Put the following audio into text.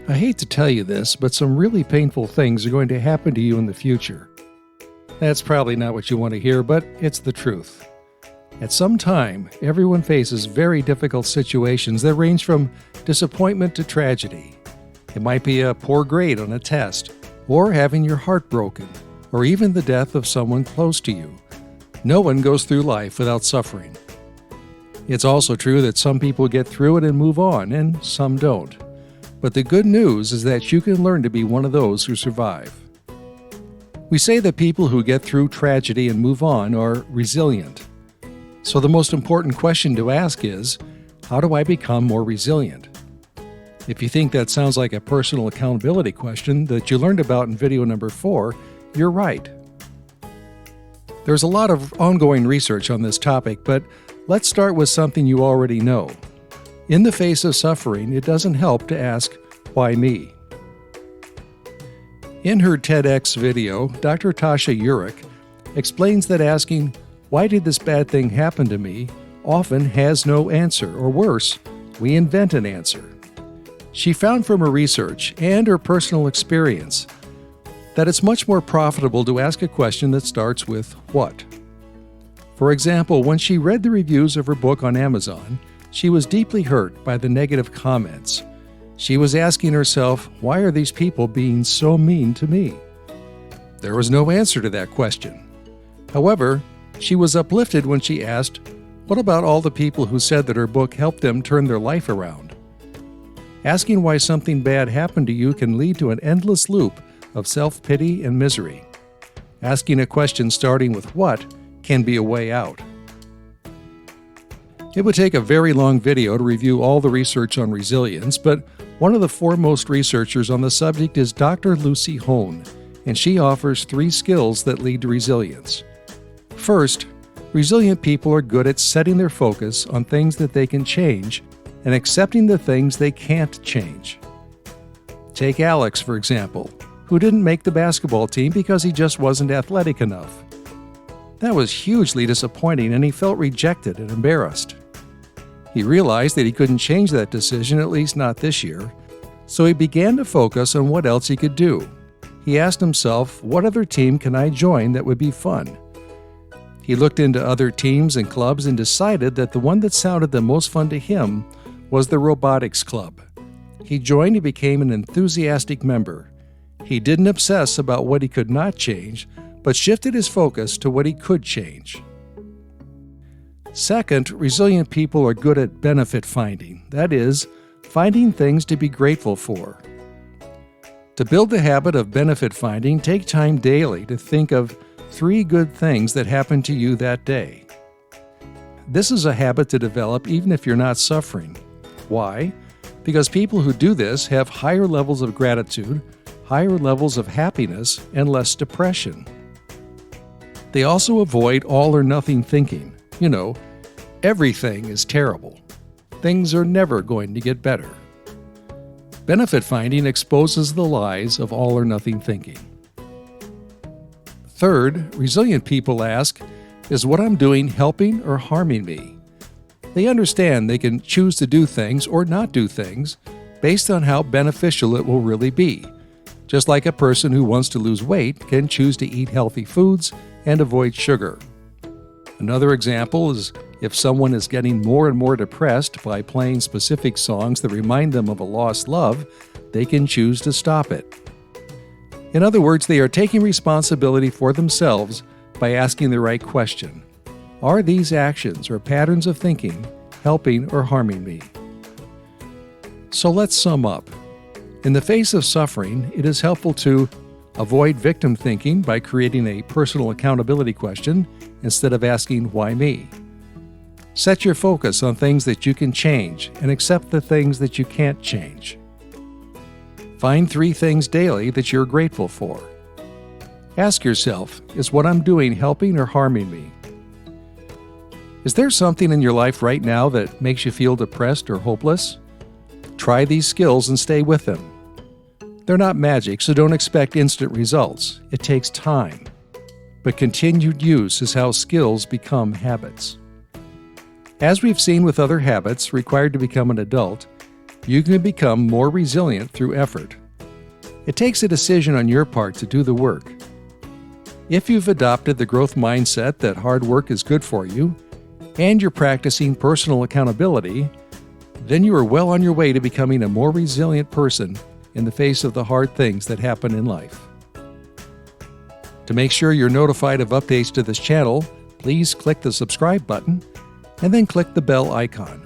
I hate to tell you this, but some really painful things are going to happen to you in the future. That's probably not what you want to hear, but it's the truth. At some time, everyone faces very difficult situations that range from disappointment to tragedy. It might be a poor grade on a test, or having your heart broken, or even the death of someone close to you. No one goes through life without suffering. It's also true that some people get through it and move on, and some don't. But the good news is that you can learn to be one of those who survive. We say that people who get through tragedy and move on are resilient. So the most important question to ask is, how do I become more resilient? If you think that sounds like a personal accountability question that you learned about in video number 4, you're right. There's a lot of ongoing research on this topic, but let's start with something you already know. In the face of suffering, it doesn't help to ask, why me? In her TEDx video, Dr. Tasha Eurich explains that asking, why did this bad thing happen to me, often has no answer, or worse, we invent an answer. She found from her research and her personal experience that it's much more profitable to ask a question that starts with what. For example, when she read the reviews of her book on Amazon, she was deeply hurt by the negative comments. She was asking herself, why are these people being so mean to me? There was no answer to that question. However, she was uplifted when she asked, what about all the people who said that her book helped them turn their life around? Asking why something bad happened to you can lead to an endless loop of self-pity and misery. Asking a question starting with what can be a way out. It would take a very long video to review all the research on resilience, but one of the foremost researchers on the subject is Dr. Lucy Hone, and she offers 3 skills that lead to resilience. First, resilient people are good at setting their focus on things that they can change and accepting the things they can't change. Take Alex, for example, who didn't make the basketball team because he just wasn't athletic enough. That was hugely disappointing, and he felt rejected and embarrassed. He realized that he couldn't change that decision, at least not this year, so he began to focus on what else he could do. He asked himself, what other team can I join that would be fun? He looked into other teams and clubs and decided that the one that sounded the most fun to him was the robotics club. He joined and became an enthusiastic member. He didn't obsess about what he could not change, but shifted his focus to what he could change. Second, resilient people are good at benefit finding, that is, finding things to be grateful for. To build the habit of benefit finding, take time daily to think of 3 good things that happened to you that day. This is a habit to develop even if you're not suffering. Why? Because people who do this have higher levels of gratitude, higher levels of happiness, and less depression. They also avoid all or nothing thinking. You know, everything is terrible. Things are never going to get better. Benefit finding exposes the lies of all or nothing thinking. Third, resilient people ask, is what I'm doing helping or harming me? They understand they can choose to do things or not do things based on how beneficial it will really be. Just like a person who wants to lose weight can choose to eat healthy foods and avoid sugar. Another example is if someone is getting more and more depressed by playing specific songs that remind them of a lost love, they can choose to stop it. In other words, they are taking responsibility for themselves by asking the right question. Are these actions or patterns of thinking helping or harming me? So let's sum up. In the face of suffering, it is helpful to avoid victim thinking by creating a personal accountability question instead of asking, why me? Set your focus on things that you can change and accept the things that you can't change. Find 3 things daily that you're grateful for. Ask yourself, is what I'm doing helping or harming me? Is there something in your life right now that makes you feel depressed or hopeless? Try these skills and stay with them. They're not magic, so don't expect instant results. It takes time. But continued use is how skills become habits. As we've seen with other habits required to become an adult, you can become more resilient through effort. It takes a decision on your part to do the work. If you've adopted the growth mindset that hard work is good for you, and you're practicing personal accountability, then you are well on your way to becoming a more resilient person in the face of the hard things that happen in life. To make sure you're notified of updates to this channel, please click the subscribe button and then click the bell icon.